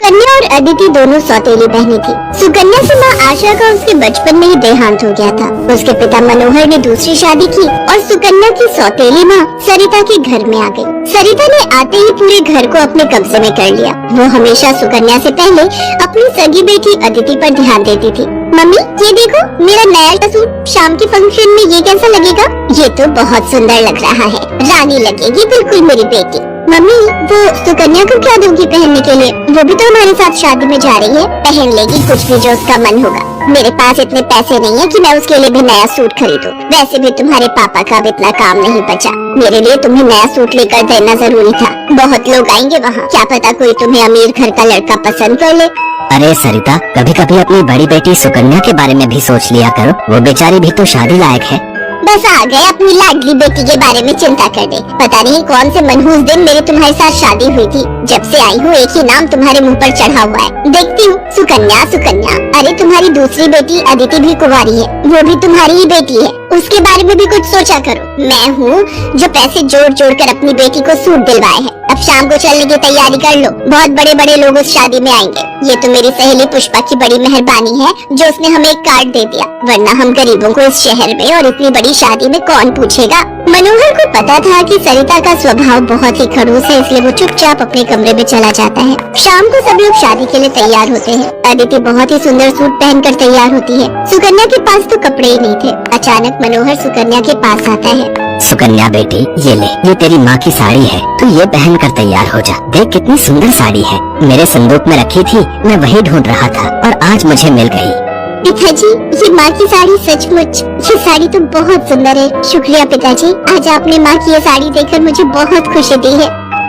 कन्या और अदिति दोनों सौतेली बहनें थी। सुकन्या से माँ आशा का उसके बचपन में ही देहांत हो गया था। उसके पिता मनोहर ने दूसरी शादी की और सुकन्या की सौतेली माँ सरिता के घर में आ गई। सरिता ने आते ही पूरे घर को अपने कब्जे में कर लिया। वो हमेशा सुकन्या से पहले अपनी सगी बेटी अदिति पर ध्यान देती थी। मम्मी ये देखो मेरा नया सूट, शाम के फंक्शन में ये कैसा लगेगा? ये तो बहुत सुंदर लग रहा है, रानी लगेगी बिल्कुल मेरी बेटी। मम्मी वो सुकन्या को क्या दोगी पहनने के लिए? वो भी तो हमारे साथ शादी में जा रही है, पहन लेगी कुछ भी जो उसका मन होगा। मेरे पास इतने पैसे नहीं है कि मैं उसके लिए भी नया सूट खरीदूं। वैसे भी तुम्हारे पापा का अब इतना काम नहीं बचा। मेरे लिए तुम्हें नया सूट लेकर देना जरूरी था। बहुत लोग आएंगे वहाँ, क्या पता कोई तुम्हें अमीर घर का लड़का पसंद कर ले। अरे सरिता, कभी कभी अपनी बड़ी बेटी सुकन्या के बारे में भी सोच लिया करो। वो बेचारी भी तो शादी लायक है। बस आ गए अपनी लाडली बेटी के बारे में चिंता करने। पता नहीं कौन से मनहूस दिन मेरी तुम्हारे साथ शादी हुई थी। जब से आई हूँ एक ही नाम तुम्हारे मुंह पर चढ़ा हुआ है। देखती हूँ सुकन्या सुकन्या। अरे तुम्हारी दूसरी बेटी अदिति भी कुंवारी है, वो भी तुम्हारी ही बेटी है। उसके बारे में भी कुछ सोचा करो। मैं हूँ जो पैसे जोड़ जोड़ कर अपनी बेटी को सूट दिलवाए हैं। अब शाम को चलने की तैयारी कर लो, बहुत बड़े बड़े लोग उस शादी में आएंगे। ये तो मेरी सहेली पुष्पा की बड़ी मेहरबानी है जो उसने हमें एक कार्ड दे दिया, वरना हम गरीबों को इस शहर में और इतनी बड़ी शादी में कौन पूछेगा। मनोहर को पता था कि सरिता का स्वभाव बहुत ही खड़ूस है, इसलिए वो चुपचाप अपने कमरे में चला जाता है। शाम को सब लोग शादी के लिए तैयार होते हैं। अदिति बहुत ही सुंदर सूट पहनकर तैयार होती है। सुकन्या के पास तो कपड़े ही नहीं थे। अचानक मनोहर सुकन्या के पास आता है। सुकन्या बेटी, ये ले, ये तेरी माँ की साड़ी है, तू ये पहन कर तैयार हो जा। देख कितनी सुंदर साड़ी है, मेरे संदूक में रखी थी, मैं वही ढूंढ रहा था और आज मुझे मिल गई। पिताजी ये माँ की साड़ी सचमुच, ये साड़ी तो बहुत सुंदर है। शुक्रिया पिताजी, आज आपने माँ की ये साड़ी देखकर मुझे बहुत खुशी दी है।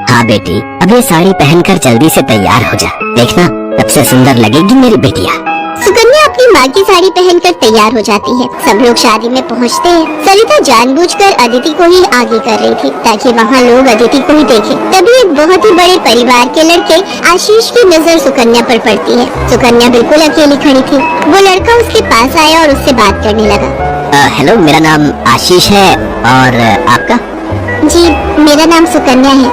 हाँ बेटी, अब ये साड़ी पहनकर जल्दी से तैयार हो जा, देखना सबसे सुंदर लगेगी मेरी बेटिया। सुकन्या अपनी माँ की साड़ी पहनकर तैयार हो जाती है। सब लोग शादी में पहुँचते हैं। सरिता जानबूझकर अदिति को ही आगे कर रही थी ताकि वहाँ लोग अदिति को ही देखें। तभी एक बहुत ही बड़े परिवार के लड़के आशीष की नजर सुकन्या पर पड़ती है। सुकन्या बिल्कुल अकेली खड़ी थी। वो लड़का उसके पास आया और उससे बात करने लगा। हेलो, मेरा नाम आशीष है और आपका? जी मेरा नाम सुकन्या है।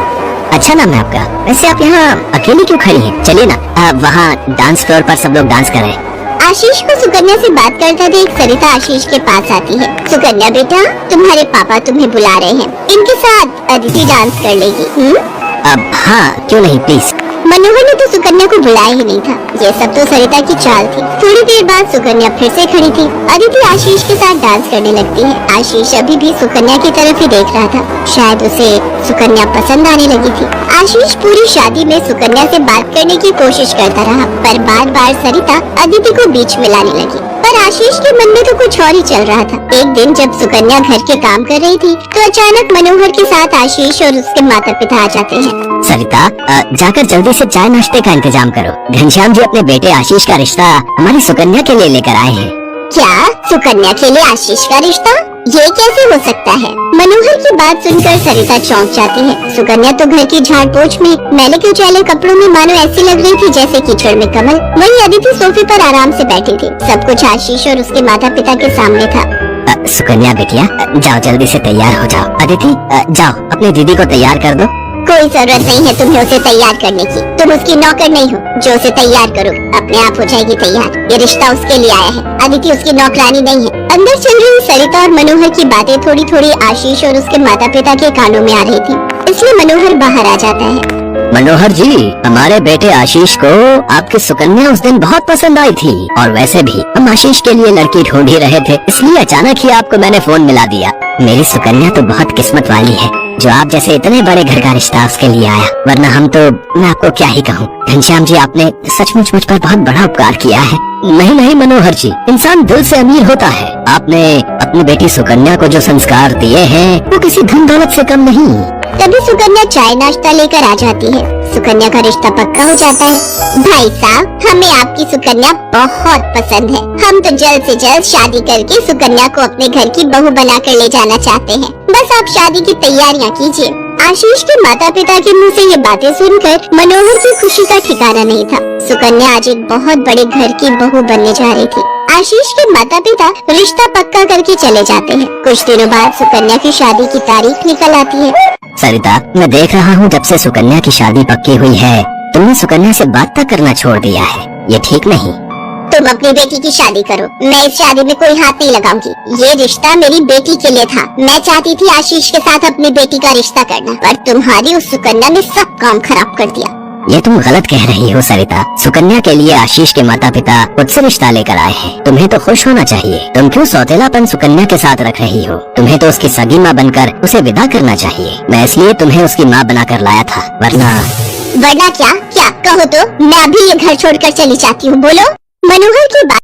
अच्छा नाम है आपका। वैसे आप यहाँ अकेली क्यों खड़ी हैं? चलिए ना, वहाँ डांस फ्लोर पर सब लोग डांस कर रहे हैं। आशीष को सुकन्या से बात करता देख सरिता आशीष के पास आती है। सुकन्या बेटा, तुम्हारे पापा तुम्हें बुला रहे हैं, इनके साथ अदिति डांस कर लेगी। अब हाँ, क्यों नहीं, प्लीज। मनोहर ने तो सुकन्या को बुलाया ही नहीं था। ये सब तो सरिता की चाल थी। थोड़ी देर बाद सुकन्या फिर से खड़ी थी। अदिति आशीष के साथ डांस करने लगती है। आशीष अभी भी सुकन्या की तरफ ही देख रहा था। शायद उसे सुकन्या पसंद आने लगी थी। आशीष पूरी शादी में सुकन्या से बात करने की कोशिश करता रहा, पर बार बार सरिता अदिति को बीच में लाने लगी। पर आशीष के मन में तो कुछ और ही चल रहा था। एक दिन जब सुकन्या घर के काम कर रही थी तो अचानक मनोहर के साथ आशीष और उसके माता पिता आ जाते हैं। सरिता, जाकर जल्दी से चाय नाश्ते का इंतजाम करो। घनश्याम जी अपने बेटे आशीष का रिश्ता हमारी सुकन्या के लिए लेकर आए हैं। क्या? सुकन्या के लिए आशीष का रिश्ता? ये कैसे हो सकता है? मनोहर की बात सुनकर सरिता चौंक जाती है। सुकन्या तो घर की झाड़ पोंछ में मैले कुचैले कपड़ों में मानो ऐसी लग रही थी जैसे कीचड़ में कमल। वहीं अदिति सोफे पर आराम से बैठी थी। सब कुछ आशीष और उसके माता पिता के सामने था। सुकन्या बेटिया, जाओ जल्दी से तैयार हो जाओ। अदिति, जाओ अपनी दीदी को तैयार कर दो। कोई जरूरत नहीं है तुम्हें उसे तैयार करने की। तुम उसकी नौकर नहीं हो जो उसे तैयार करो, अपने आप हो जाएगी तैयार। ये रिश्ता उसके लिए आया है, अदिति उसकी नौकरानी नहीं है। अंदर चल रही सरिता और मनोहर की बातें थोड़ी थोड़ी आशीष और उसके माता पिता के कानों में आ रही थी, इसलिए मनोहर बाहर आ जाता है। मनोहर जी, हमारे बेटे आशीष को आपकी सुकन्या उस दिन बहुत पसंद आई थी और वैसे भी हम आशीष के लिए लड़की ढूंढ ही रहे थे, इसलिए अचानक ही आपको मैंने फोन मिला दिया। मेरी सुकन्या तो बहुत किस्मत वाली है जो आप जैसे इतने बड़े घर का रिश्ता उसके लिए आया, वरना हम तो, मैं आपको क्या ही कहूँ। घनश्याम जी, आपने सचमुच मुझ पर बहुत बड़ा उपकार किया है। नहीं नहीं मनोहर जी, इंसान दिल से अमीर होता है। आपने अपनी बेटी सुकन्या को जो संस्कार दिए हैं वो किसी धन दौलत से कम नहीं। तभी सुकन्या चाय नाश्ता लेकर आ जाती है। सुकन्या का रिश्ता पक्का हो जाता है। भाई साहब, हमें आपकी सुकन्या बहुत पसंद है। हम तो जल्द से जल्द शादी करके सुकन्या को अपने घर की बहू बनाकर ले जाना चाहते हैं। बस आप शादी की तैयारियां कीजिए। आशीष के माता पिता के मुंह से ये बातें सुनकर मनोहर की खुशी का ठिकाना नहीं था। सुकन्या आज एक बहुत बड़े घर की बहू बनने जा रही थी। आशीष के माता पिता रिश्ता पक्का करके चले जाते हैं। कुछ दिनों बाद सुकन्या की शादी की तारीख निकल आती है। सरिता, मैं देख रहा हूँ जब से सुकन्या की शादी पक्की हुई है तुमने सुकन्या से बात तक करना छोड़ दिया है, ये ठीक नहीं। तुम अपनी बेटी की शादी करो, मैं इस शादी में कोई हाथ नहीं लगाऊंगी। ये रिश्ता मेरी बेटी के लिए था। मैं चाहती थी आशीष के साथ अपनी बेटी का रिश्ता करना, पर तुम्हारी उस सुकन्या ने सब काम खराब कर दिया। ये तुम गलत कह रही हो सरिता। सुकन्या के लिए आशीष के माता पिता खुद से रिश्ता लेकर आए हैं। तुम्हें तो खुश होना चाहिए। तुम क्यों सौतेलापन सुकन्या के साथ रख रही हो? तुम्हें तो उसकी सगी माँ बनकर उसे विदा करना चाहिए। मैं इसलिए तुम्हें उसकी माँ बनाकर लाया था, वरना क्या कहो तो मैं अभी ये घर छोड़कर चली जाती हूँ। बोलो। मनोहर की बात